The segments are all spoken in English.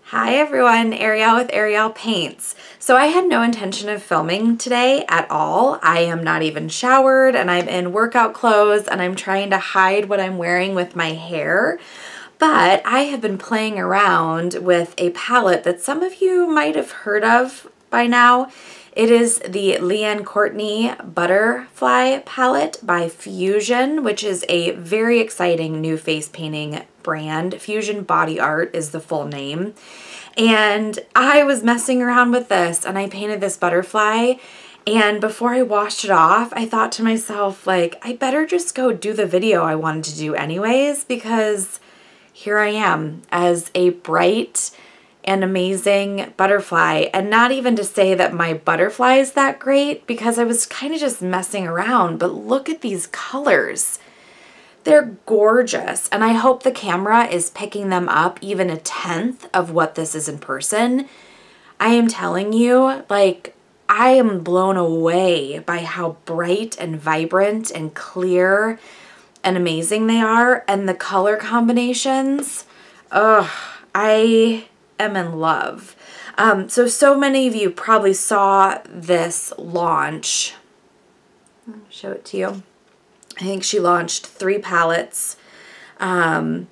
Hi everyone, Ariel with Arielpaints. So I had no intention of filming today at all. I am not even showered and I'm in workout clothes and I'm trying to hide what I'm wearing with my hair. But I have been playing around with a palette that some of you might have heard of by now. It is the Leanne Courtney Butterfly palette by Fusion, which is a very exciting new face painting brand. Fusion Body Art is the full name. And I was messing around with this and I painted this butterfly, and before I washed it off, I thought to myself, like, I better just go do the video I wanted to do anyways, because here I am as a bright and amazing butterfly. And not even to say that my butterfly is that great, because I was kind of just messing around, but look at these colors. They're gorgeous, and I hope the camera is picking them up even a tenth of what this is in person. I am telling you, like, I am blown away by how bright and vibrant and clear and amazing they are, and the color combinations. I am in love. So many of you probably saw this launch. I'll show it to you. I think she launched 3 palettes. The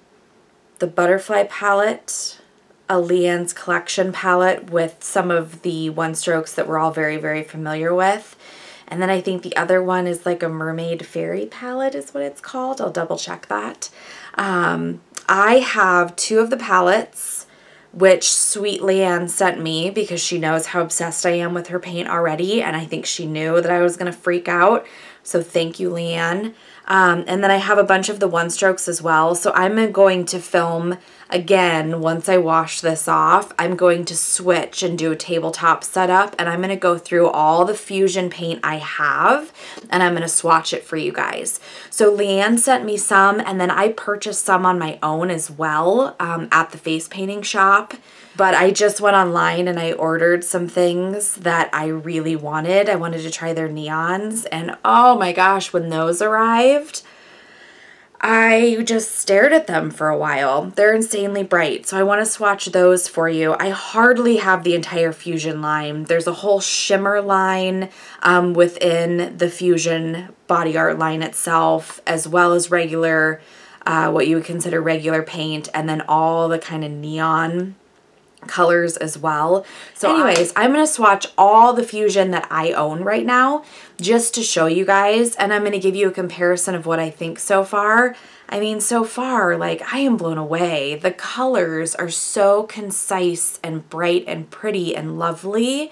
Butterfly palette, a Leanne's Collection palette with some of the one strokes that we're all very, very familiar with. And then I think the other one is like a Mermaid Fairy palette is what it's called. I'll double check that. I have 2 of the palettes, which sweet Leanne sent me because she knows how obsessed I am with her paint already, and I think she knew that I was going to freak out. So thank you, Leanne. And then I have a bunch of the one strokes as well. So I'm going to film again once I wash this off. I'm going to switch and do a tabletop setup, and I'm going to go through all the Fusion paint I have, and I'm going to swatch it for you guys. So Leanne sent me some, and then I purchased some on my own as well at the face painting shop. But I just went online and I ordered some things that I really wanted. I wanted to try their neons, and oh my gosh, when those arrived, I just stared at them for a while. They're insanely bright, so I want to swatch those for you. I hardly have the entire Fusion line. There's a whole Shimmer line within the Fusion Body Art line itself, as well as regular, what you would consider regular paint, and then all the kind of neon colors as well. So anyways, I'm going to swatch all the Fusion that I own right now just to show you guys, and I'm going to give you a comparison of what I think so far. I mean, so far, like, I am blown away. The colors are so concise and bright and pretty and lovely.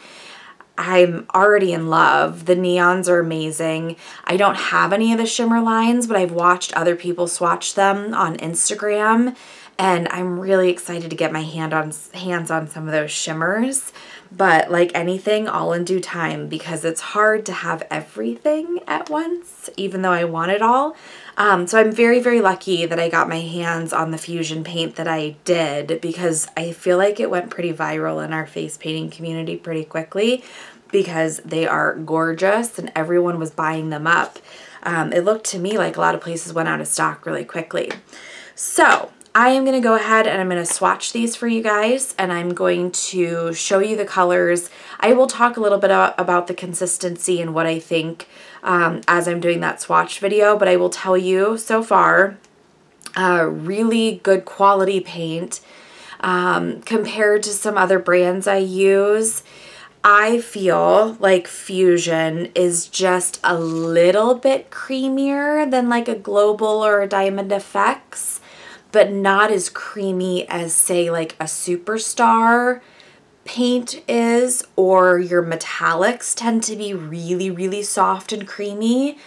I'm already in love. The neons are amazing. I don't have any of the Shimmer lines, but I've watched other people swatch them on Instagram, and I'm really excited to get my hands on some of those shimmers. But like anything, all in due time, because it's hard to have everything at once, even though I want it all. So I'm very, very lucky that I got my hands on the Fusion paint that I did, because I feel like it went pretty viral in our face painting community pretty quickly, because they are gorgeous and everyone was buying them up. It looked to me like a lot of places went out of stock really quickly. So I am going to go ahead and I'm going to swatch these for you guys, and I'm going to show you the colors. I will talk a little bit about the consistency and what I think as I'm doing that swatch video, but I will tell you so far, really good quality paint compared to some other brands I use. I feel like Fusion is just a little bit creamier than like a Global or a Diamond Effects, but not as creamy as, say, like a Superstar paint is, or your metallics tend to be really, really soft and creamy.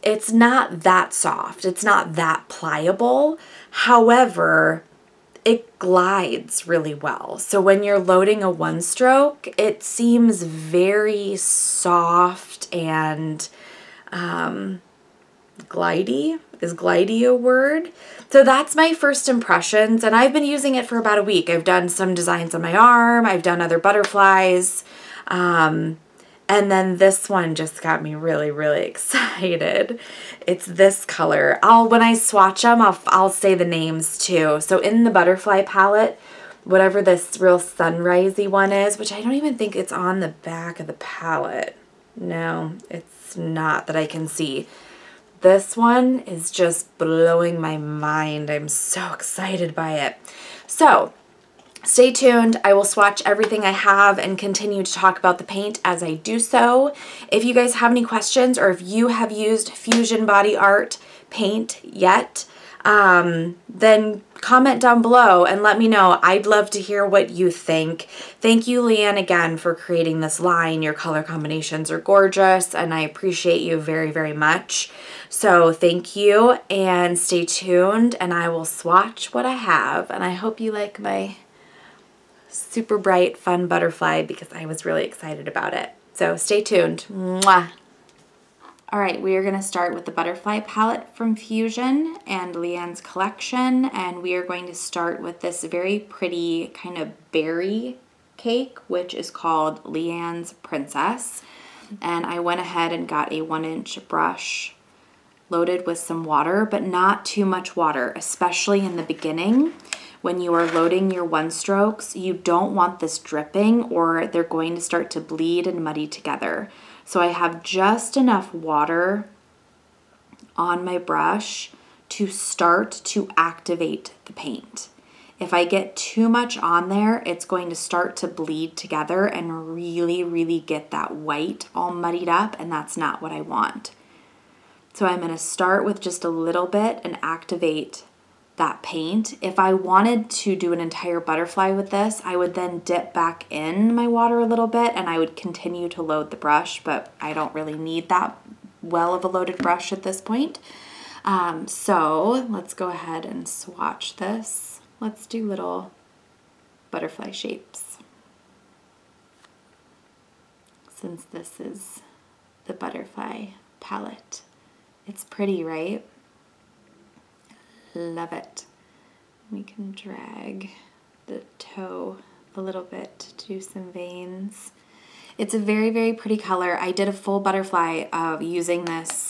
It's not that soft. It's not that pliable. However, it glides really well. So when you're loading a one stroke, it seems very soft and glidey. Is glidey a word? So that's my first impressions, and I've been using it for about a week. I've done some designs on my arm, I've done other butterflies, and then this one just got me really, really excited. It's this color. When I swatch them, I'll say the names too. So in the Butterfly palette, whatever this real sunrisey one is, which I don't even think it's on the back of the palette. No, it's not that I can see. This one is just blowing my mind. I'm so excited by it. So stay tuned. I will swatch everything I have and continue to talk about the paint as I do so. If you guys have any questions or if you have used Fusion Body Art paint yet, then comment down below and let me know. I'd love to hear what you think. Thank you, Leanne, again for creating this line. Your color combinations are gorgeous and I appreciate you very, very much. So thank you and stay tuned and I will swatch what I have, and I hope you like my super bright, fun butterfly because I was really excited about it. So stay tuned. Mwah. All right, we are going to start with the butterfly palette from Fusion and Leanne's collection, and we are going to start with this very pretty kind of berry cake, which is called Leanne's Princess. And I went ahead and got a 1-inch brush loaded with some water, but not too much water, especially in the beginning. When you are loading your 1-strokes, you don't want this dripping or they're going to start to bleed and muddy together. So I have just enough water on my brush to start to activate the paint. If I get too much on there, it's going to start to bleed together and really, really get that white all muddied up, and that's not what I want. So I'm going to start with just a little bit and activate that paint. If I wanted to do an entire butterfly with this, I would then dip back in my water a little bit and I would continue to load the brush, but I don't really need that well of a loaded brush at this point. So let's go ahead and swatch this. Let's do little butterfly shapes. Since this is the butterfly palette. It's pretty, right? Love it. We can drag the toe a little bit to do some veins. It's a very, very pretty color. I did a full butterfly of using this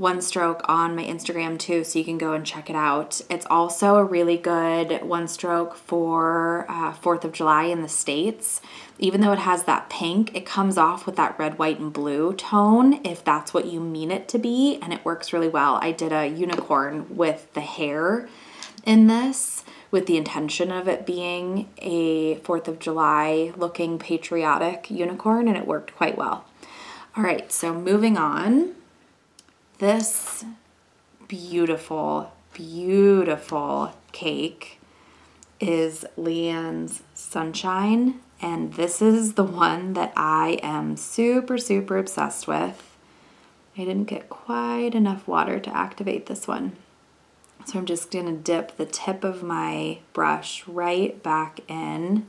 1-stroke on my Instagram too, so you can go and check it out. It's also a really good 1-stroke for 4th of July in the States. Even though it has that pink, it comes off with that red, white, and blue tone if that's what you mean it to be, and it works really well. I did a unicorn with the hair in this with the intention of it being a 4th of July looking patriotic unicorn, and it worked quite well. All right, so moving on. This beautiful, beautiful cake is Leanne's Sunshine, and this is the one that I am super, super obsessed with. I didn't get quite enough water to activate this one. So I'm just going to dip the tip of my brush right back in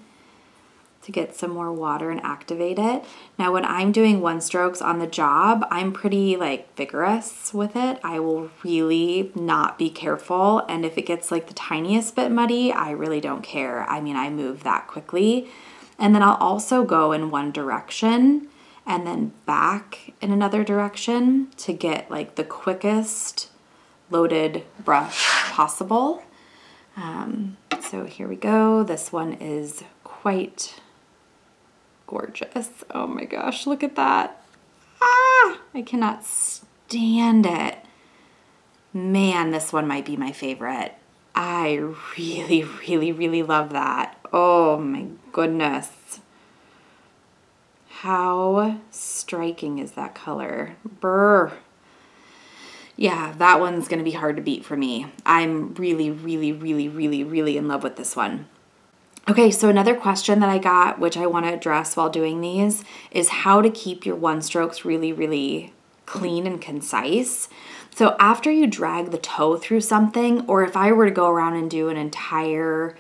to get some more water and activate it. Now when I'm doing 1-strokes on the job, I'm pretty like vigorous with it. I will really not be careful, and if it gets like the tiniest bit muddy, I really don't care. I mean, I move that quickly. And then I'll also go in one direction and then back in another direction to get like the quickest loaded brush possible. So here we go. This one is quite gorgeous. Oh my gosh, look at that. Ah, I cannot stand it. Man, this one might be my favorite. I really, really, really love that. Oh my goodness. How striking is that color? Brr. Yeah, that one's gonna be hard to beat for me. I'm really, really, really, really, really in love with this one. Okay, so another question that I got, which I want to address while doing these, is how to keep your 1-strokes really, really clean and concise. So after you drag the toe through something, or if I were to go around and do an entire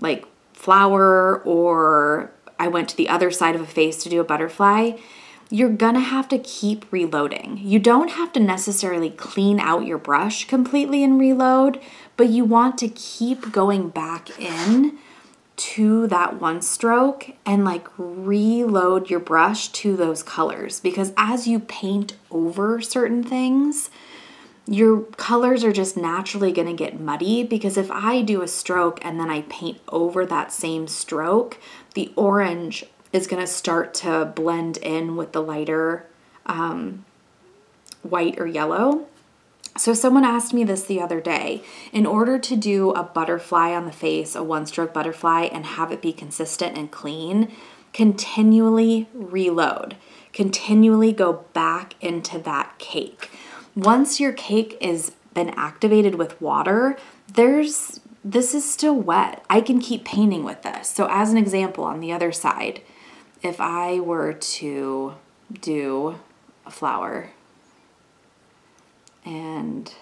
like flower, or I went to the other side of a face to do a butterfly, you're gonna have to keep reloading. You don't have to necessarily clean out your brush completely and reload, but you want to keep going back in to that 1-stroke and like reload your brush to those colors, because as you paint over certain things, your colors are just naturally going to get muddy, because if I do a stroke and then I paint over that same stroke, the orange is going to start to blend in with the lighter white or yellow. So someone asked me this the other day. In order to do a butterfly on the face, a one-stroke butterfly, and have it be consistent and clean, continually reload. Continually go back into that cake. Once your cake is been activated with water, this is still wet. I can keep painting with this. So as an example, on the other side, if I were to do a flower and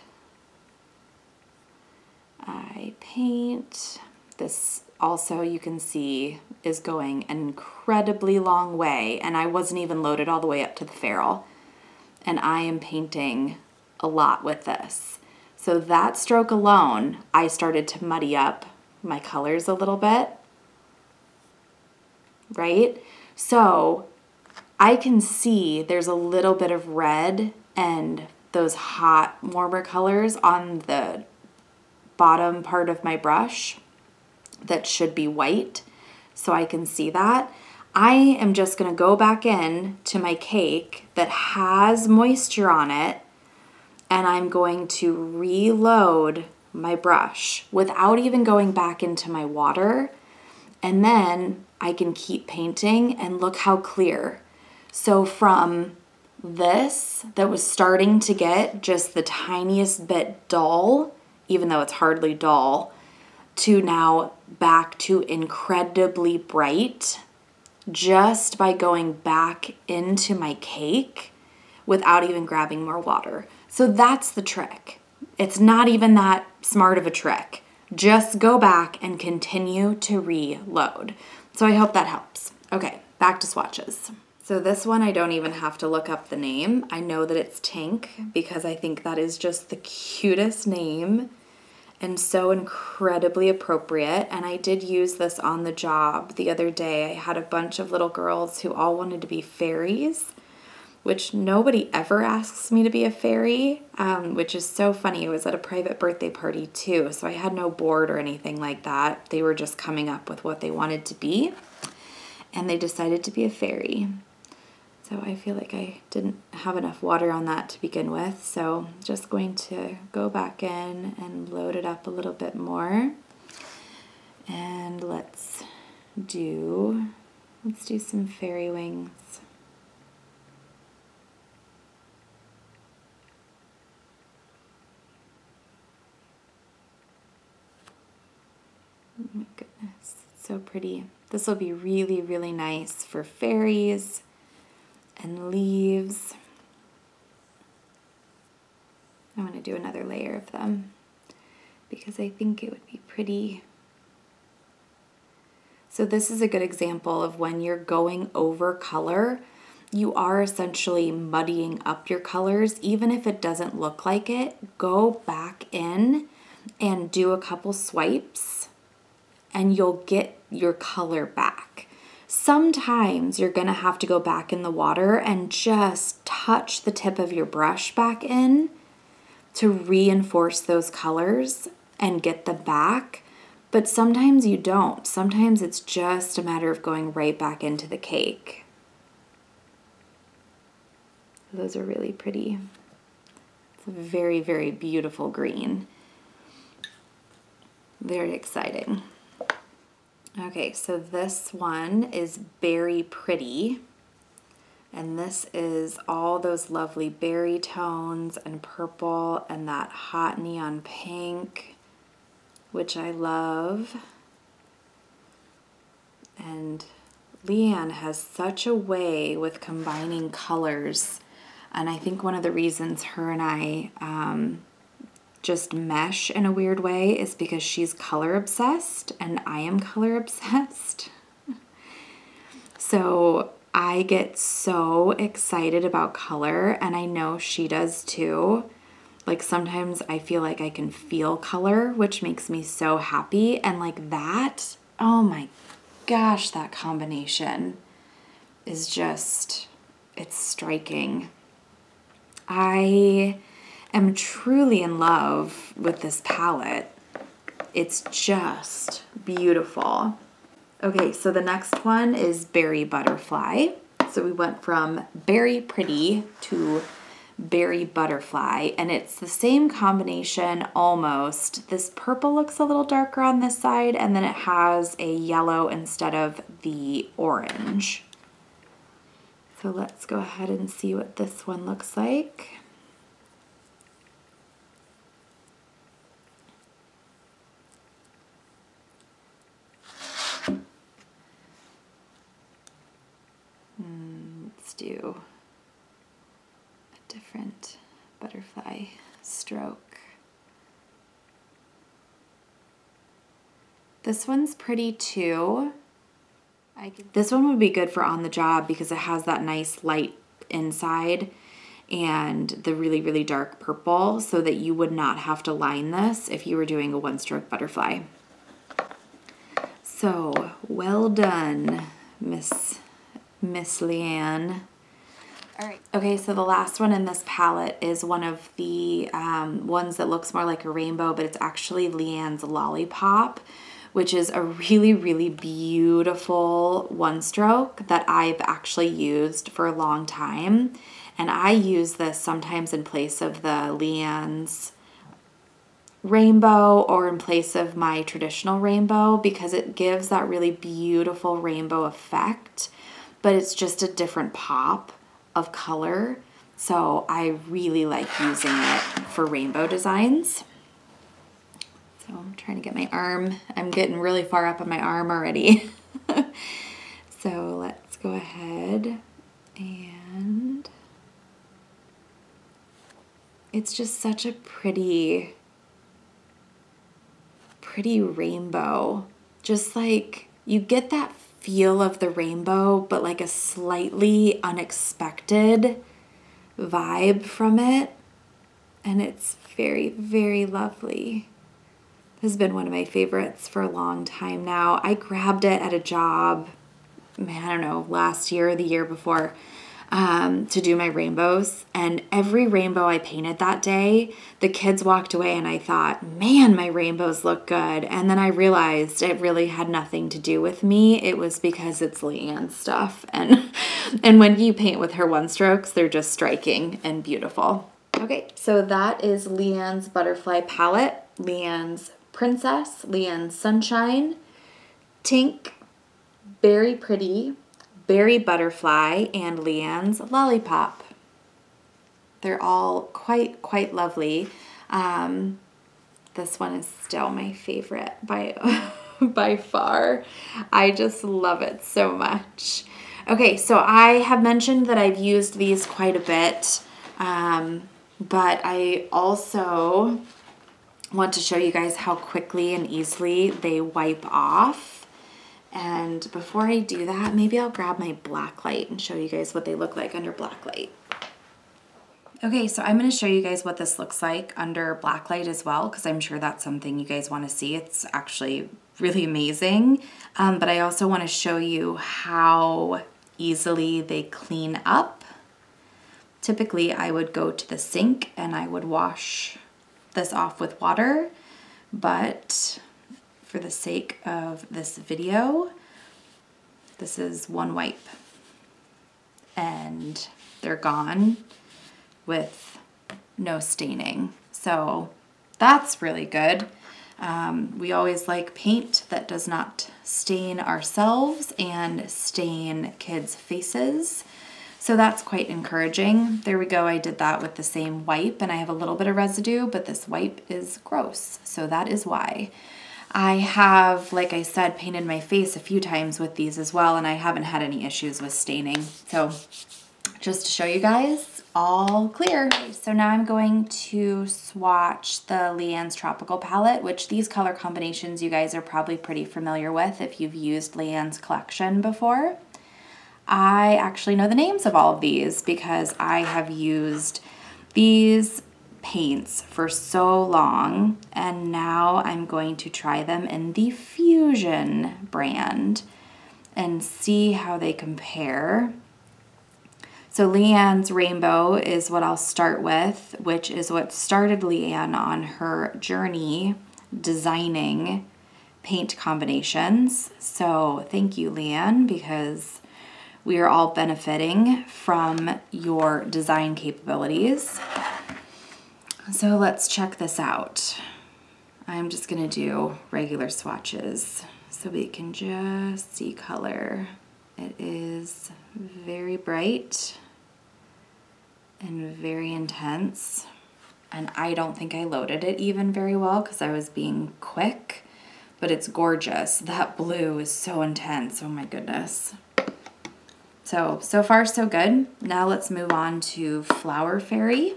I paint, this also you can see is going an incredibly long way, and I wasn't even loaded all the way up to the ferrule. And I am painting a lot with this. So that stroke alone, I started to muddy up my colors a little bit, right? So I can see there's a little bit of red and those hot, warmer colors on the bottom part of my brush that should be white. So I can see that. I am just going to go back in to my cake that has moisture on it, and I'm going to reload my brush without even going back into my water, and then I can keep painting, and look how clear. So from this that was starting to get just the tiniest bit dull, even though it's hardly dull, to now back to incredibly bright, just by going back into my cake without even grabbing more water. So that's the trick. It's not even that smart of a trick. Just go back and continue to reload. So I hope that helps. Okay, back to swatches. So this one, I don't even have to look up the name. I know that it's Tink because I think that is just the cutest name and so incredibly appropriate. And I did use this on the job the other day. I had a bunch of little girls who all wanted to be fairies, which nobody ever asks me to be a fairy, which is so funny. It was at a private birthday party too, so I had no board or anything like that. They were just coming up with what they wanted to be, and they decided to be a fairy. So I feel like I didn't have enough water on that to begin with, so just going to go back in and load it up a little bit more. And let's do some fairy wings. Oh my goodness, it's so pretty. This will be really, really nice for fairies and leaves. I'm going to do another layer of them because I think it would be pretty. So this is a good example of when you're going over color, you are essentially muddying up your colors. Even if it doesn't look like it, go back in and do a couple swipes and you'll get your color back. Sometimes you're gonna have to go back in the water and just touch the tip of your brush back in to reinforce those colors and get them back. But sometimes you don't. Sometimes it's just a matter of going right back into the cake. Those are really pretty. It's a very, very beautiful green. Very exciting. Okay, so this one is Berry Pretty, and this is all those lovely berry tones and purple and that hot neon pink, which I love. And Leanne has such a way with combining colors, and I think one of the reasons her and I just mesh in a weird way is because she's color obsessed and I am color obsessed. So I get so excited about color, and I know she does too. Like sometimes I feel like I can feel color, which makes me so happy. And like that, oh my gosh, that combination is just, it's striking. I am truly in love with this palette. It's just beautiful. Okay, so the next one is Berry Butterfly. So we went from Berry Pretty to Berry Butterfly, and it's the same combination almost. This purple looks a little darker on this side, and then it has a yellow instead of the orange. So let's go ahead and see what this one looks like. Let's do a different butterfly stroke. This one's pretty too. This one would be good for on the job because it has that nice light inside and the really, really dark purple, so that you would not have to line this if you were doing a one-stroke butterfly. So, well done, Miss Leanne. All right. Okay, so the last one in this palette is one of the ones that looks more like a rainbow, but it's actually Leanne's Lollipop, which is a really, really beautiful one stroke that I've actually used for a long time. And I use this sometimes in place of the Leanne's rainbow or in place of my traditional rainbow, because it gives that really beautiful rainbow effect, but it's just a different pop of color. So I really like using it for rainbow designs. So I'm trying to get my arm. I'm getting really far up on my arm already. So let's go ahead and it's just such a pretty rainbow. Just like you get that feel of the rainbow, but like a slightly unexpected vibe from it. And it's very, very lovely. This has been one of my favorites for a long time now. I grabbed it at a job, man, I don't know, last year or the year before, to do my rainbows. And every rainbow I painted that day, the kids walked away and I thought, man, my rainbows look good. And then I realized it really had nothing to do with me. It was because it's Leanne's stuff. And when you paint with her one strokes, they're just striking and beautiful. Okay, so that is Leanne's Butterfly Palette, Leanne's Princess, Leanne's Sunshine, Tink, Berry Pretty, Berry Butterfly, and Leanne's Lollipop. They're all quite lovely. This one is still my favorite by far. I just love it so much. Okay, so I have mentioned that I've used these quite a bit, but I also want to show you guys how quickly and easily they wipe off. And before I do that, maybe I'll grab my Blacklight and show you guys what they look like under Blacklight. Okay, so I'm going to show you guys what this looks like under Blacklight as well, because I'm sure that's something you guys want to see. It's actually really amazing. But I also want to show you how easily they clean up. Typically, I would go to the sink and I would wash this off with water, but for the sake of this video, this is one wipe and they're gone with no staining. So that's really good. We always like paint that does not stain ourselves and stain kids' faces. So that's quite encouraging. There we go, I did that with the same wipe and I have a little bit of residue, but this wipe is gross. So that is why. I have, like I said, painted my face a few times with these as well, and I haven't had any issues with staining. So just to show you guys, all clear. So now I'm going to swatch the Leanne's Tropical palette, which these color combinations you guys are probably pretty familiar with if you've used Leanne's collection before. I actually know the names of all of these because I have used these paints for so long, and now I'm going to try them in the Fusion brand and see how they compare So Leanne's Rainbow is what I'll start with, which is what started Leanne on her journey designing paint combinations. So thank you, Leanne, because we are all benefiting from your design capabilities. So let's check this out. I'm just gonna do regular swatches so we can just see color. It is very bright and very intense. And I don't think I loaded it even very well because I was being quick, but it's gorgeous. That blue is so intense, oh my goodness. So far so good. Now let's move on to Flower Fairy,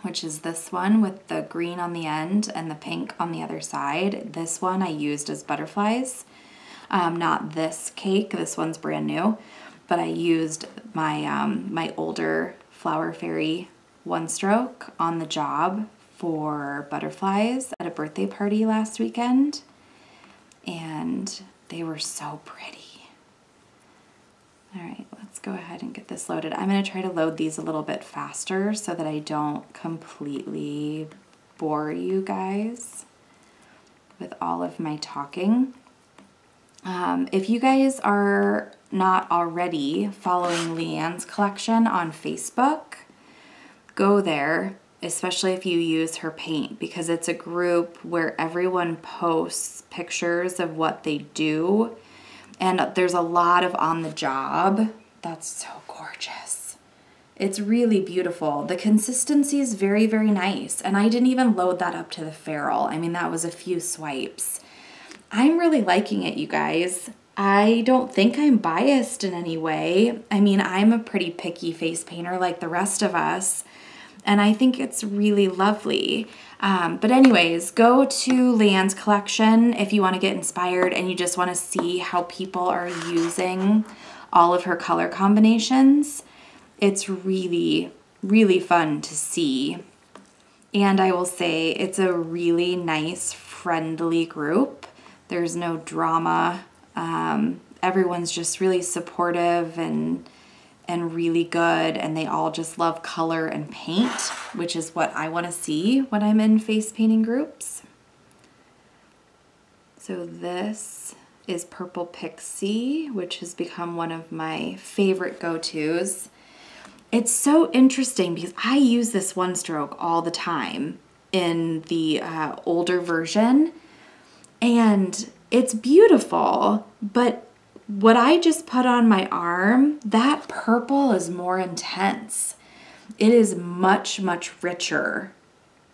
which is this one with the green on the end and the pink on the other side. This one I used as butterflies. Not this cake, this one's brand new, but I used my, my older Flower Fairy one stroke on the job for butterflies at a birthday party last weekend, and they were so pretty. All right, let's go ahead and get this loaded. I'm gonna try to load these a little bit faster so that I don't completely bore you guys with all of my talking. If you guys are not already following Leanne's collection on Facebook, go there, especially if you use her paint, because it's a group where everyone posts pictures of what they do, and there's a lot of on the job. That's so gorgeous. It's really beautiful. The consistency is very, very nice, and I didn't even load that up to the ferrule. I mean, that was a few swipes. I'm really liking it, you guys. I don't think I'm biased in any way. I mean, I'm a pretty picky face painter like the rest of us, and I think it's really lovely. But anyways, go to Leanne's collection if you want to get inspired and you just want to see how people are using all of her color combinations. It's really, really fun to see. And I will say it's a really nice, friendly group. There's no drama. Everyone's just really supportive and really good, and they all just love color and paint, which is what I want to see when I'm in face painting groups. So this is Purple Pixie, which has become one of my favorite go-tos. It's so interesting because I use this one stroke all the time in the older version, and it's beautiful, but what I just put on my arm, that purple is more intense. It is much, much richer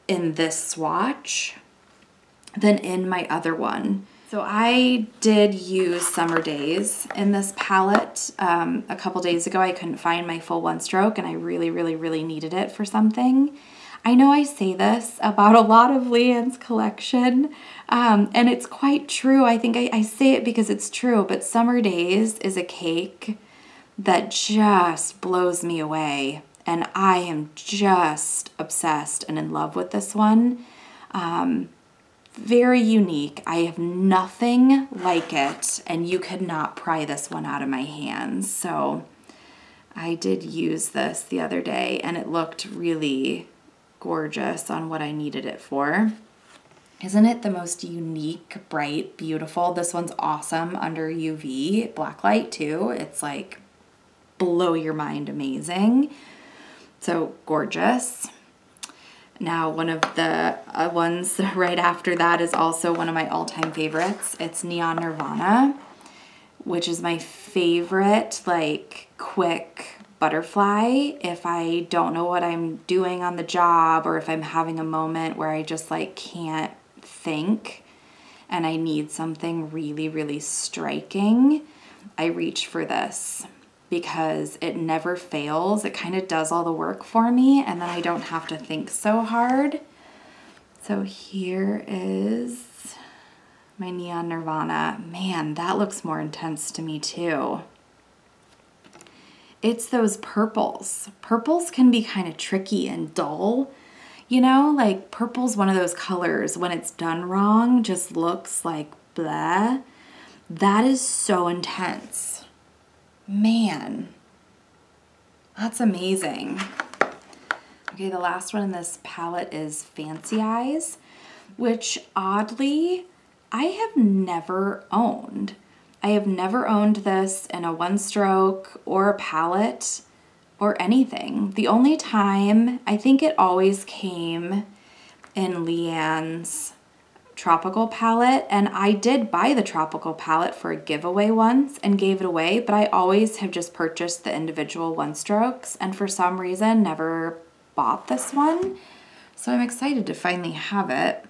in this swatch than in my other one. So I did use Summer Days in this palette. A couple days ago, I couldn't find my full one stroke, and I really, really, really needed it for something. I know I say this about a lot of Leanne's collection, and it's quite true. I think I say it because it's true, but Summer Days is a cake that just blows me away, and I am just obsessed and in love with this one. Very unique. I have nothing like it, and you could not pry this one out of my hands. So I did use this the other day, and it looked really gorgeous on what I needed it for. Isn't it the most unique, bright, beautiful? This one's awesome under UV, Blacklight too. It's like blow your mind amazing. So gorgeous. Now one of the ones right after that is also one of my all-time favorites. It's Neon Nirvana, which is my favorite like quick butterfly if I don't know what I'm doing on the job, or if I'm having a moment where I just like can't think and I need something really, really striking. I reach for this because it never fails. It kind of does all the work for me, and then I don't have to think so hard. So here is my Neon Nirvana. Man, that looks more intense to me too. It's those purples. Purples can be kind of tricky and dull. You know, like purple's one of those colors when it's done wrong just looks like blah. That is so intense. Man, That's amazing. Okay, the last one in this palette is Fancy Eyes, which oddly, I have never owned. I have never owned this in a one stroke or a palette or anything. The only time, I think it always came in Leanne's tropical palette, and I did buy the tropical palette for a giveaway once and gave it away, but I always have just purchased the individual one strokes and for some reason never bought this one. So I'm excited to finally have it.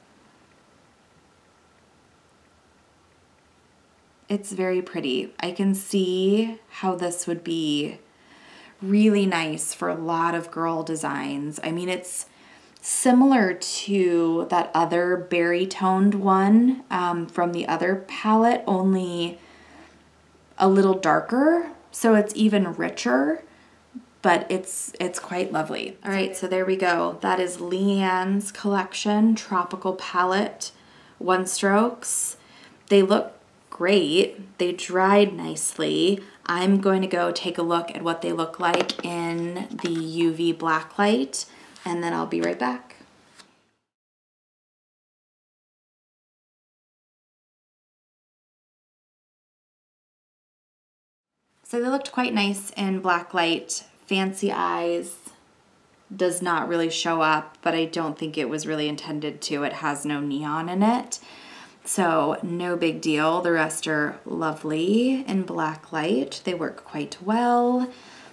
It's very pretty. I can see how this would be really nice for a lot of girl designs. I mean, it's similar to that other berry toned one from the other palette, only a little darker, so it's even richer, but it's quite lovely. All right, so there we go. That is Leanne's collection Tropical Palette one strokes. They look great. They dried nicely. I'm going to go take a look at what they look like in the UV Blacklight, and then I'll be right back. So they looked quite nice in Blacklight. Fancy Eyes does not really show up, but I don't think it was really intended to. It has no neon in it, so no big deal. The rest are lovely in Blacklight. They work quite well.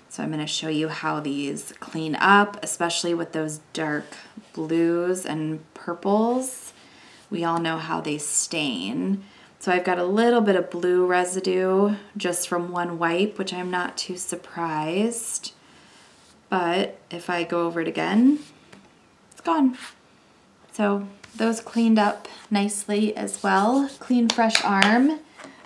So I'm going to show you how these clean up, especially with those dark blues and purples. We all know how they stain. So I've got a little bit of blue residue just from one wipe, which I'm not too surprised. But if I go over it again, it's gone. So those cleaned up nicely as well. Clean, fresh arm.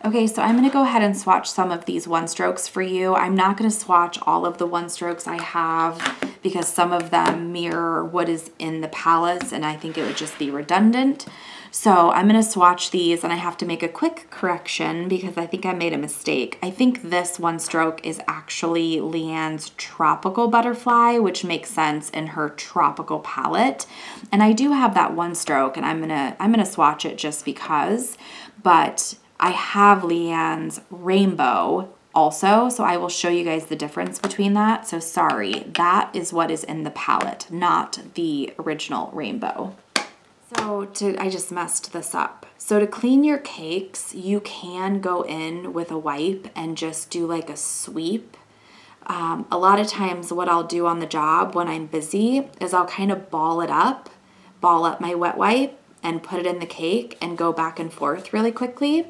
Okay, so I'm gonna go ahead and swatch some of these one strokes for you. I'm not gonna swatch all of the one strokes I have because some of them mirror what is in the palettes and I think it would just be redundant. So I'm gonna swatch these and I have to make a quick correction because I think I made a mistake. I think this one stroke is actually Leanne's Tropical Butterfly, which makes sense in her tropical palette. And I do have that one stroke and I'm gonna swatch it just because, but I have Leanne's Rainbow also, so I will show you guys the difference between that. So sorry, that is what is in the palette, not the original Rainbow. So I just messed this up. So to clean your cakes, you can go in with a wipe and just do like a sweep. A lot of times what I'll do on the job when I'm busy is I'll kind of ball up my wet wipe and put it in the cake and go back and forth really quickly.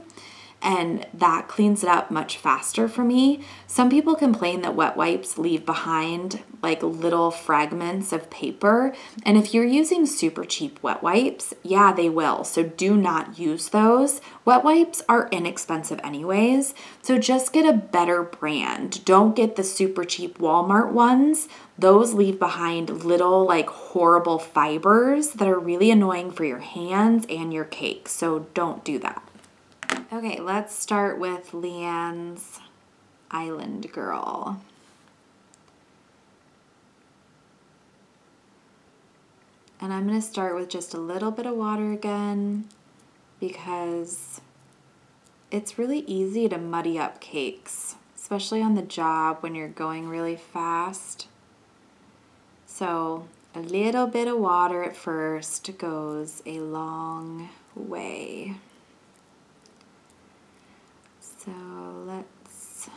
And that cleans it up much faster for me. Some people complain that wet wipes leave behind like little fragments of paper. And if you're using super cheap wet wipes, yeah, they will. So do not use those. Wet wipes are inexpensive anyways. So just get a better brand. Don't get the super cheap Walmart ones. Those leave behind little like horrible fibers that are really annoying for your hands and your cake. So don't do that. Okay, let's start with Leanne's Island Girl. And I'm going to start with just a little bit of water again because it's really easy to muddy up cakes, especially on the job when you're going really fast. So a little bit of water at first goes a long way. So let's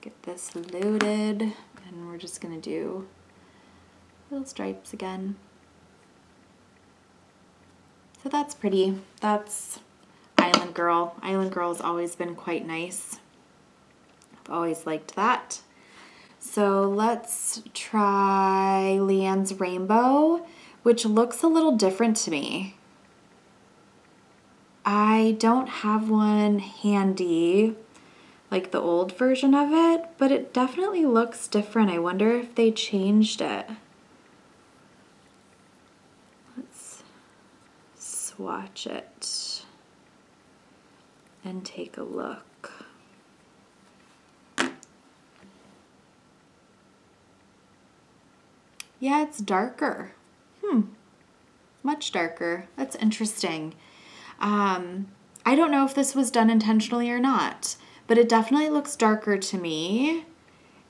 get this loaded and we're just going to do little stripes again. So that's pretty. That's Island Girl. Island Girl's always been quite nice. I've always liked that. So let's try Leanne's Rainbow, which looks a little different to me. I don't have one handy like the old version of it, but it definitely looks different. I wonder if they changed it. Let's swatch it and take a look. Yeah, it's darker. Much darker. That's interesting. I don't know if this was done intentionally or not, but it definitely looks darker to me.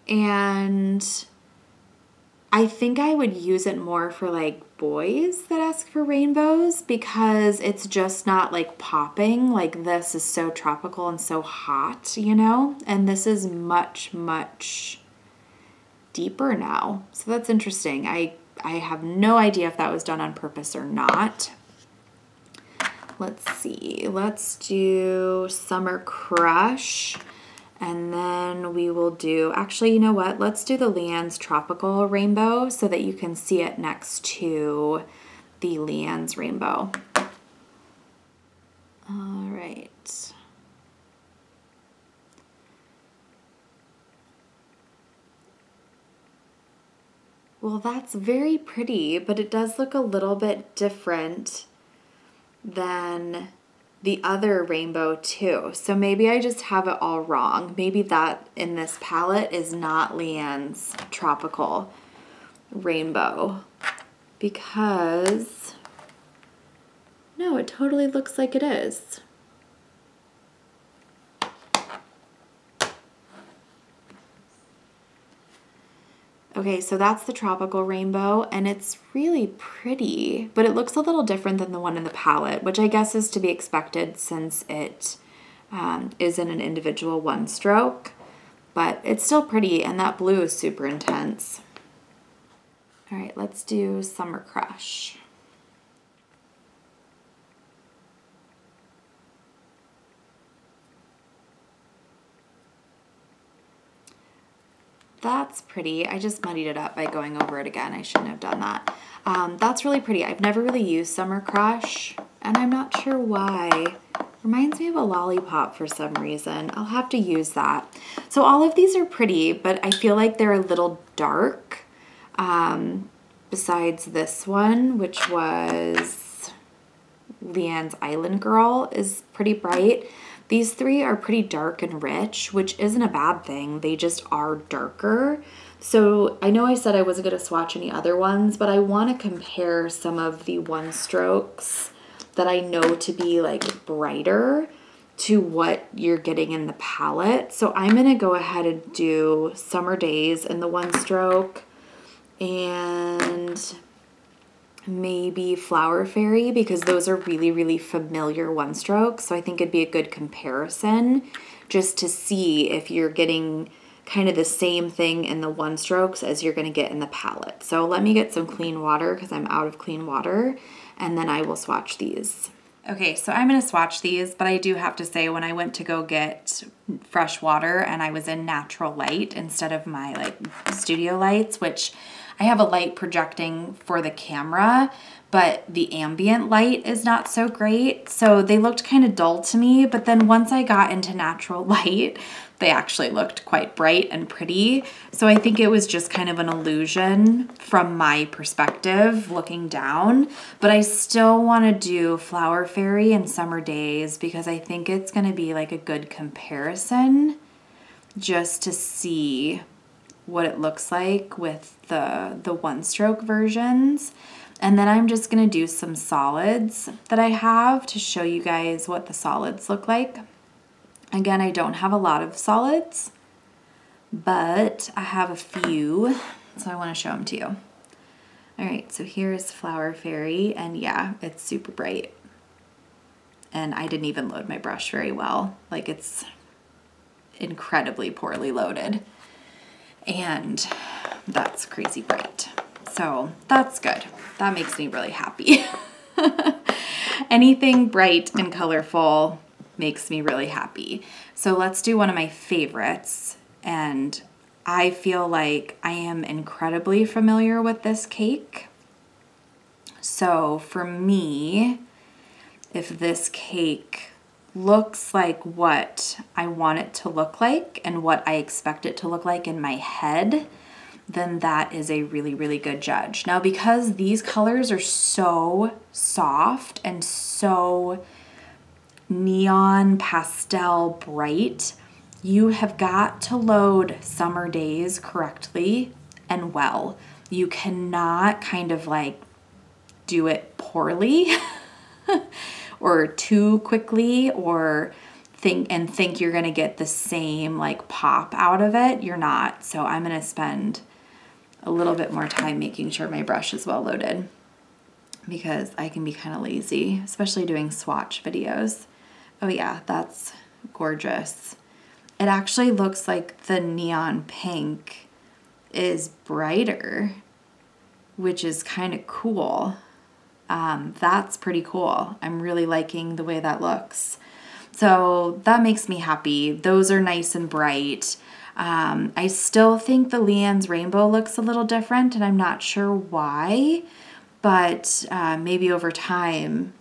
And I think I would use it more for like boys that ask for rainbows because it's just not like popping. Like this is so tropical and so hot, you know? And this is much, much deeper now. So that's interesting. I have no idea if that was done on purpose or not. Let's see. Let's do Summer Crush. And then we will do, actually, you know what? Let's do the Leann's Tropical Rainbow so that you can see it next to the Leann's Rainbow. All right. Well, that's very pretty, but it does look a little bit different than the other rainbow too. So maybe I just have it all wrong. Maybe that in this palette is not Leann's Tropical Rainbow because no, it totally looks like it is. Okay, so that's the Tropical Rainbow, and it's really pretty, but it looks a little different than the one in the palette, which I guess is to be expected since it is in an individual one stroke, but it's still pretty, and that blue is super intense. All right, let's do Summer Crush. That's pretty. I just muddied it up by going over it again. I shouldn't have done that. That's really pretty. I've never really used Summer Crush, and I'm not sure why. Reminds me of a Lollipop for some reason. I'll have to use that. So all of these are pretty, but I feel like they're a little dark. Besides this one, which was Leanne's Island Girl, is pretty bright. These three are pretty dark and rich, which isn't a bad thing. They just are darker. So I know I said I wasn't going to swatch any other ones, but I want to compare some of the one strokes that I know to be like brighter to what you're getting in the palette. So I'm going to go ahead and do Summer Days in the one stroke and maybe Flower Fairy because those are really, really familiar one strokes. So I think it'd be a good comparison just to see if you're getting kind of the same thing in the one strokes as you're going to get in the palette. So let me get some clean water because I'm out of clean water, and then I will swatch these. Okay, so I'm going to swatch these, but I do have to say when I went to go get fresh water and I was in natural light instead of my like studio lights, which I have a light projecting for the camera, but the ambient light is not so great. So they looked kind of dull to me, but then once I got into natural light, they actually looked quite bright and pretty. So I think it was just kind of an illusion from my perspective looking down, but I still want to do Flower Fairy and Summer Days because I think it's going to be like a good comparison just to see what it looks like with the one stroke versions. And then I'm just going to do some solids that I have to show you guys what the solids look like. Again, I don't have a lot of solids, but I have a few, so I want to show them to you. All right, so here's Flower Fairy, and yeah, it's super bright. And I didn't even load my brush very well. Like, it's incredibly poorly loaded. And that's crazy bright. So that's good. That makes me really happy. Anything bright and colorful makes me really happy. So let's do one of my favorites. And I feel like I am incredibly familiar with this cake. So for me, if this cake looks like what I want it to look like and what I expect it to look like in my head, then that is a really, really good judge. Now, because these colors are so soft and so neon pastel bright, you have got to load Summer Days correctly and well. you cannot kind of like do it poorly or too quickly or think you're gonna get the same like pop out of it. You're not. So I'm gonna spend a little bit more time making sure my brush is well loaded because I can be kind of lazy, especially doing swatch videos. Oh yeah, that's gorgeous. It actually looks like the neon pink is brighter, which is kind of cool. That's pretty cool. I'm really liking the way that looks. So that makes me happy. Those are nice and bright. I still think the Leann's rainbow looks a little different, and I'm not sure why, but maybe over time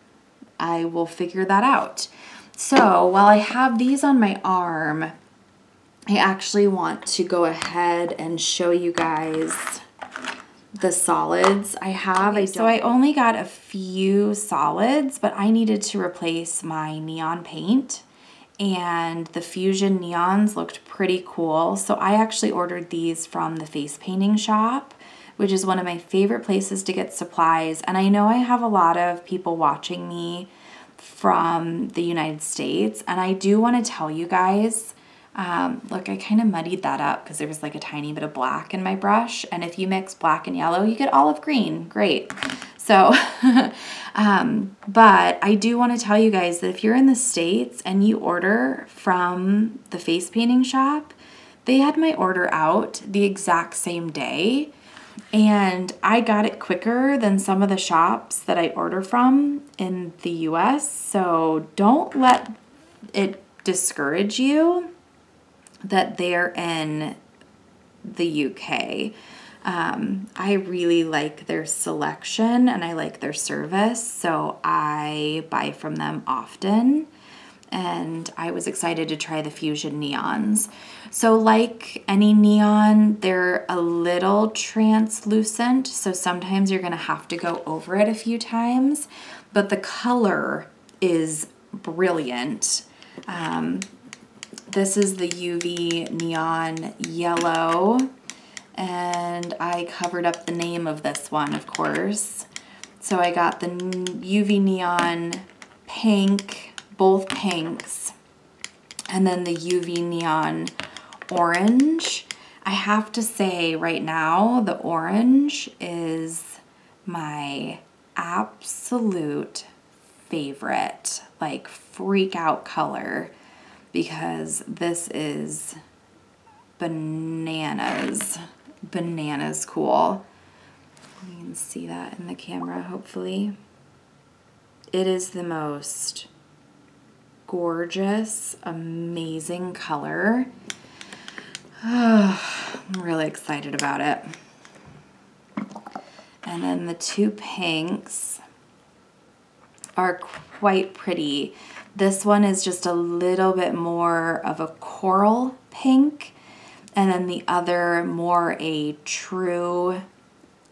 I will figure that out. So while I have these on my arm, I actually want to go ahead and show you guys the solids I have. Okay, so I only got a few solids, but I needed to replace my neon paint, and the Fusion neons looked pretty cool. So I actually ordered these from the face painting shop, which is one of my favorite places to get supplies. And I know I have a lot of people watching me from the United States, and I do want to tell you guys, look, I kind of muddied that up because there was like a tiny bit of black in my brush. And if you mix black and yellow, you get olive green. Great. So, but I do want to tell you guys that if you're in the States and you order from the face painting shop, they had my order out the exact same day. And I got it quicker than some of the shops that I order from in the US. So don't let it discourage you that they're in the UK. I really like their selection and I like their service, so I buy from them often. And I was excited to try the Fusion neons. So like any neon, they're a little translucent, so sometimes you're gonna have to go over it a few times, but the color is brilliant. This is the UV neon yellow, and I covered up the name of this one, of course. So I got the UV neon pink, both pinks, and then the UV neon orange. I have to say right now, the orange is my absolute favorite, like freak out color, because this is bananas cool. You can see that in the camera, hopefully. It is the most gorgeous, amazing color. I'm really excited about it. And then the two pinks are quite pretty. This one is just a little bit more of a coral pink, and then the other more a true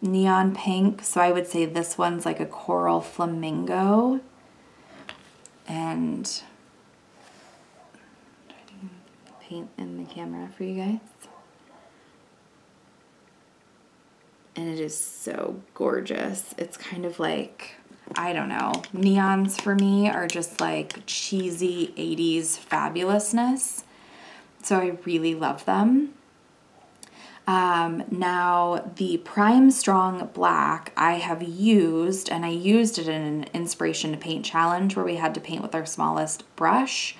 neon pink. So I would say this one's like a coral flamingo. And paint in the camera for you guys. And it is so gorgeous. It's kind of like, I don't know, neons for me are just like cheesy 80s fabulousness. So I really love them. Now the Prime Strong Black I have used, and I used it in an Inspiration to Paint challenge where we had to paint with our smallest brush,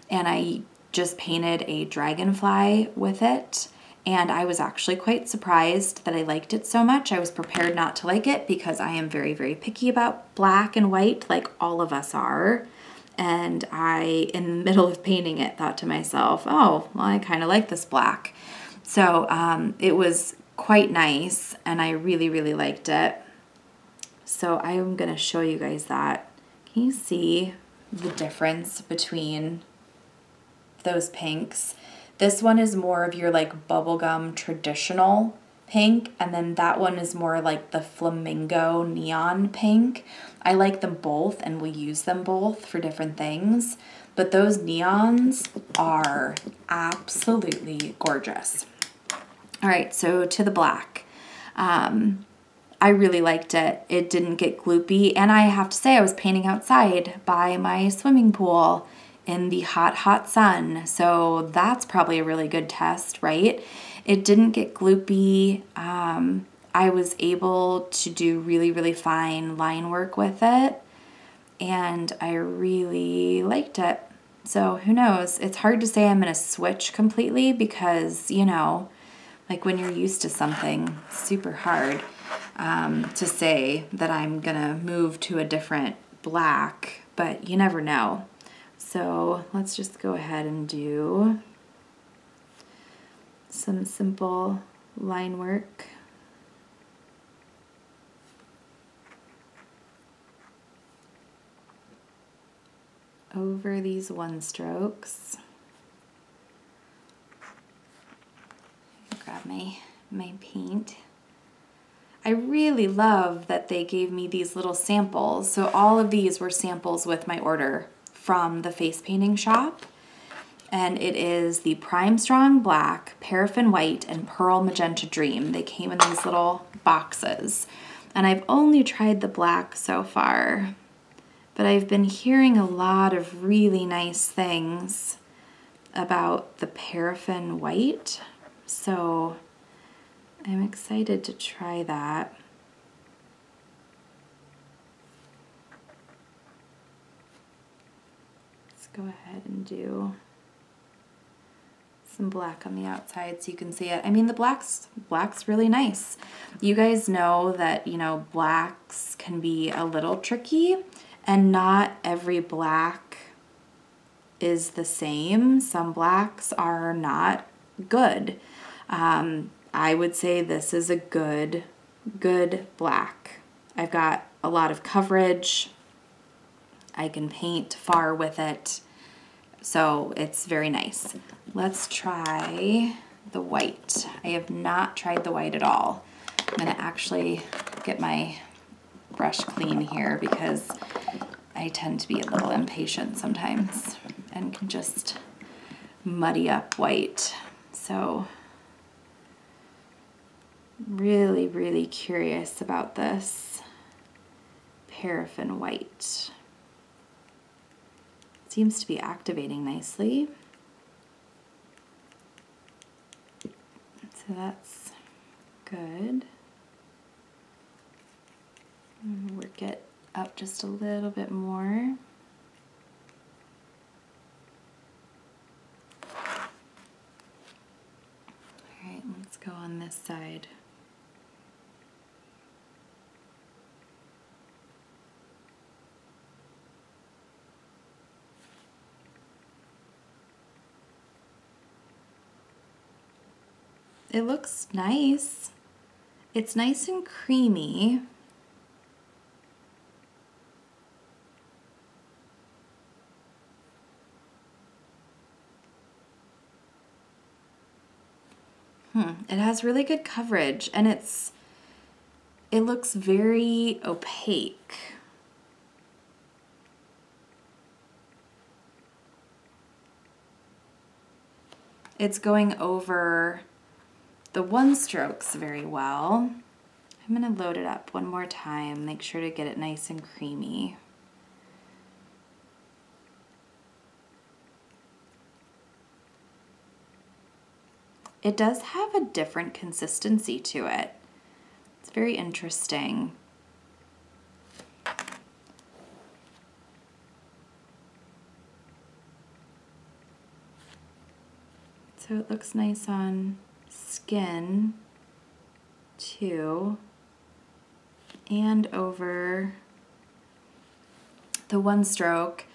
and I just painted a dragonfly with it, and I was actually quite surprised that I liked it so much. I was prepared not to like it because I am very, very picky about black and white, like all of us are. And I, in the middle of painting it, thought to myself, oh, well, I kind of like this black. So it was quite nice, and I really, really liked it. So I'm going to show you guys that. Can you see the difference between those pinks? This one is more of your like bubblegum traditional pink, and then that one is more like the flamingo neon pink. I like them both and will use them both for different things, but those neons are absolutely gorgeous. All right, so to the black. I really liked it. It didn't get gloopy, and I have to say I was painting outside by my swimming pool in the hot, hot sun, so that's probably a really good test, right? It didn't get gloopy. I was able to do really, really fine line work with it, and I really liked it. So who knows? It's hard to say I'm going to switch completely because, you know, like when you're used to something, it's super hard to say that I'm going to move to a different black, but you never know. So let's just go ahead and do some simple line work. Over these one strokes. Grab my paint. I really love that they gave me these little samples. So all of these were samples with my order from the face painting shop. And it is the Prime Strong Black, Paraffin White, and Pearl Magenta Dream. They came in these little boxes. And I've only tried the black so far, but I've been hearing a lot of really nice things about the Paraffin White. So I'm excited to try that. Let's go ahead and do some black on the outside so you can see it. I mean, the black's really nice. You guys know that, you know, blacks can be a little tricky, and not every black is the same. Some blacks are not good. I would say this is a good black. I've got a lot of coverage. I can paint far with it. So it's very nice. Let's try the white. I have not tried the white at all. I'm gonna actually get my brush clean here because I tend to be a little impatient sometimes and can just muddy up white. So really, really curious about this paraffin white. Seems to be activating nicely. So that's good. I'm gonna work it up just a little bit more. All right, let's go on this side. It looks nice. It's nice and creamy. It has really good coverage, and it looks very opaque. It's going over the one strokes very well. I'm going to load it up one more time, make sure to get it nice and creamy. It does have a different consistency to it. It's very interesting. So it looks nice on skin too, and over the one stroke.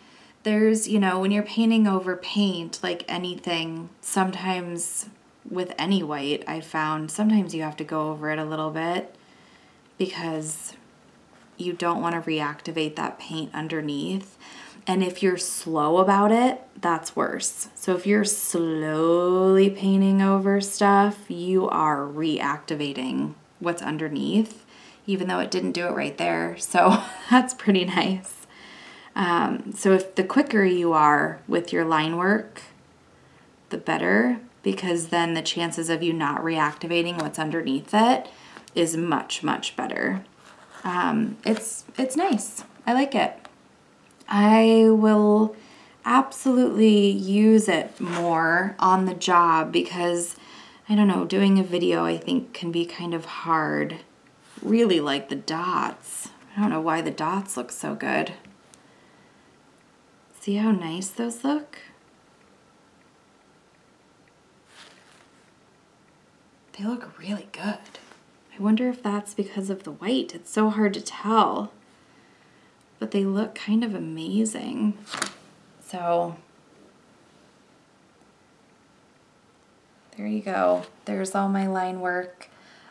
There's, you know, when you're painting over paint, like anything, sometimes with any white, I found sometimes you have to go over it a little bit because you don't want to reactivate that paint underneath. And if you're slow about it, that's worse. So if you're slowly painting over stuff, you are reactivating what's underneath, even though it didn't do it right there. So that's pretty nice. So if the quicker you are with your line work, the better, because then the chances of you not reactivating what's underneath it is much, much better. It's nice. I like it. I will absolutely use it more on the job because, I don't know, doing a video I think can be kind of hard. Really like the dots. I don't know why the dots look so good. See how nice those look? They look really good. I wonder if that's because of the white. It's so hard to tell. But they look kind of amazing. So there you go. There's all my line work.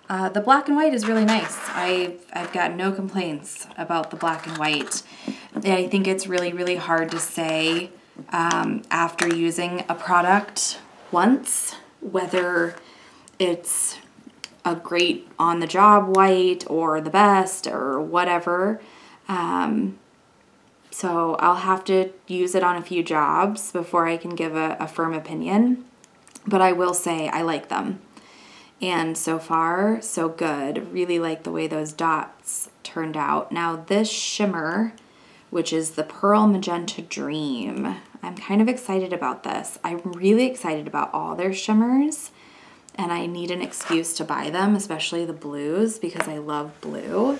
The black and white is really nice. I've got no complaints about the black and white. I think it's really, really hard to say after using a product once whether it's a great on-the-job white or the best or whatever. So I'll have to use it on a few jobs before I can give a firm opinion. But I will say I like them. And so far, so good. Really like the way those dots turned out. Now this shimmer, which is the Pearl Magenta Dream, I'm kind of excited about this. I'm really excited about all their shimmers. And I need an excuse to buy them, especially the blues, because I love blue.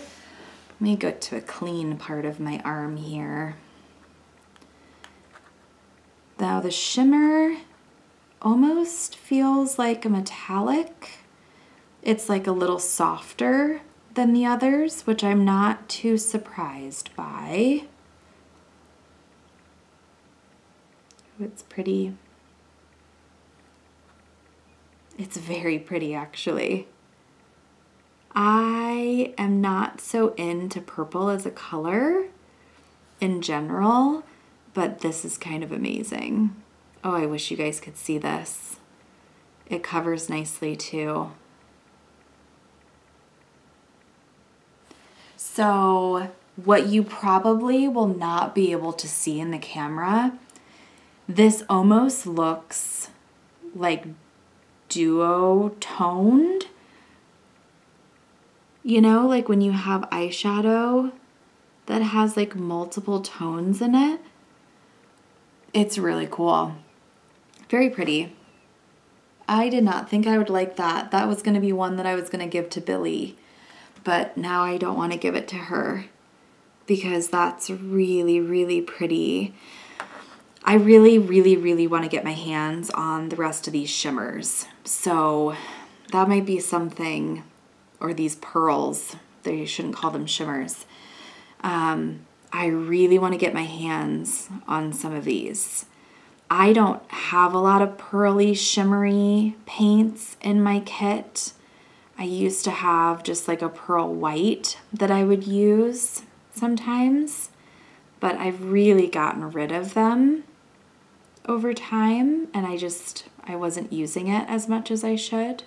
Let me go to a clean part of my arm here. Now the shimmer almost feels like a metallic. It's like a little softer than the others, which I'm not too surprised by. It's pretty. It's very pretty, actually. I am not so into purple as a color in general, but this is kind of amazing. Oh, I wish you guys could see this. It covers nicely too. So what you probably will not be able to see in the camera, this almost looks like duo-toned. You know, like when you have eyeshadow that has like multiple tones in it. It's really cool. Very pretty. I did not think I would like that. That was going to be one that I was going to give to Billy. But now I don't want to give it to her because that's really, really pretty. I really, really, really want to get my hands on the rest of these shimmers. So that might be something, or these pearls. They shouldn't call them shimmers. I really want to get my hands on some of these. I don't have a lot of pearly, shimmery paints in my kit. I used to have just like a pearl white that I would use sometimes, but I've really gotten rid of them over time, and I wasn't using it as much as I should.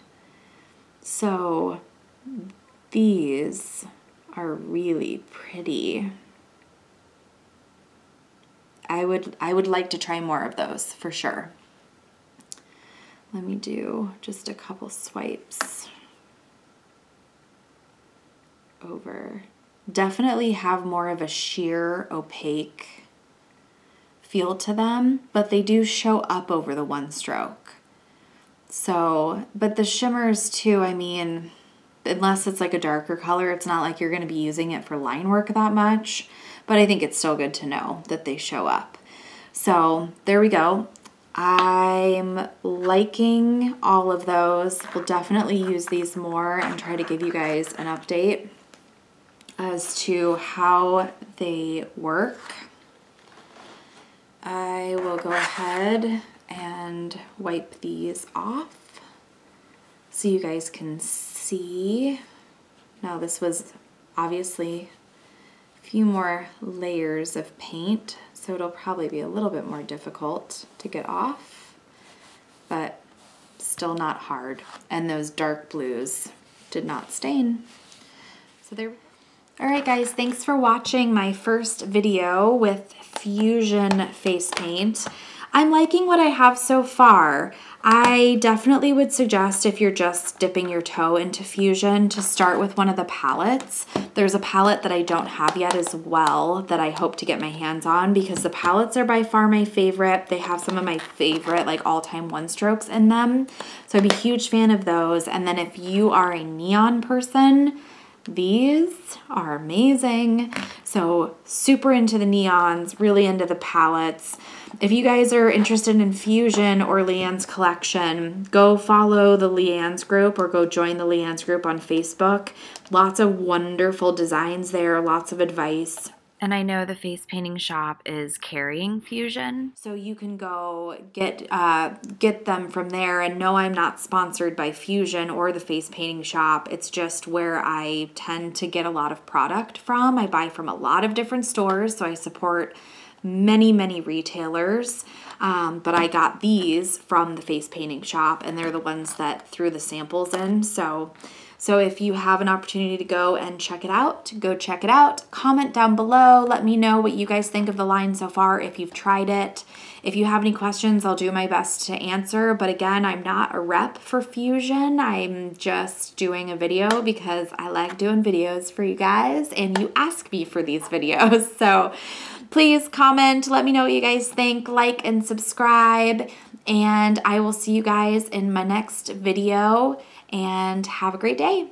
So these are really pretty. I would like to try more of those for sure. Let me do just a couple swipes over. Definitely have more of a sheer opaque feel to them, but they do show up over the one stroke. So, but the shimmers too, I mean, unless it's like a darker color, it's not like you're going to be using it for line work that much, but I think it's still good to know that they show up. So there we go. I'm liking all of those. We'll definitely use these more and try to give you guys an update as to how they work. I will go ahead and wipe these off so you guys can see. Now this was obviously a few more layers of paint, so it'll probably be a little bit more difficult to get off, but still not hard. And those dark blues did not stain. So there. All right, guys, thanks for watching my first video with Fusion face paint. I'm liking what I have so far. I definitely would suggest, if you're just dipping your toe into Fusion, to start with one of the palettes. There's a palette that I don't have yet as well that I hope to get my hands on, because the palettes are by far my favorite. They have some of my favorite like all-time one strokes in them. So I'd be a huge fan of those. And then if you are a neon person, these are amazing. So super into the neons, really into the palettes. If you guys are interested in Fusion or Leanne's collection, go follow the Leanne's group or go join the Leanne's group on Facebook. Lots of wonderful designs there, lots of advice. And I know the face painting shop is carrying Fusion, so you can go get them from there. And no, I'm not sponsored by Fusion or the face painting shop. It's just where I tend to get a lot of product from. I buy from a lot of different stores, so I support many, many retailers. But I got these from the face painting shop, and they're the ones that threw the samples in. So if you have an opportunity to go and check it out, go check it out. Comment down below. Let me know what you guys think of the line so far, if you've tried it. If you have any questions, I'll do my best to answer. But again, I'm not a rep for Fusion. I'm just doing a video because I like doing videos for you guys, and you ask me for these videos. So please comment. Let me know what you guys think. Like and subscribe. And I will see you guys in my next video. And have a great day.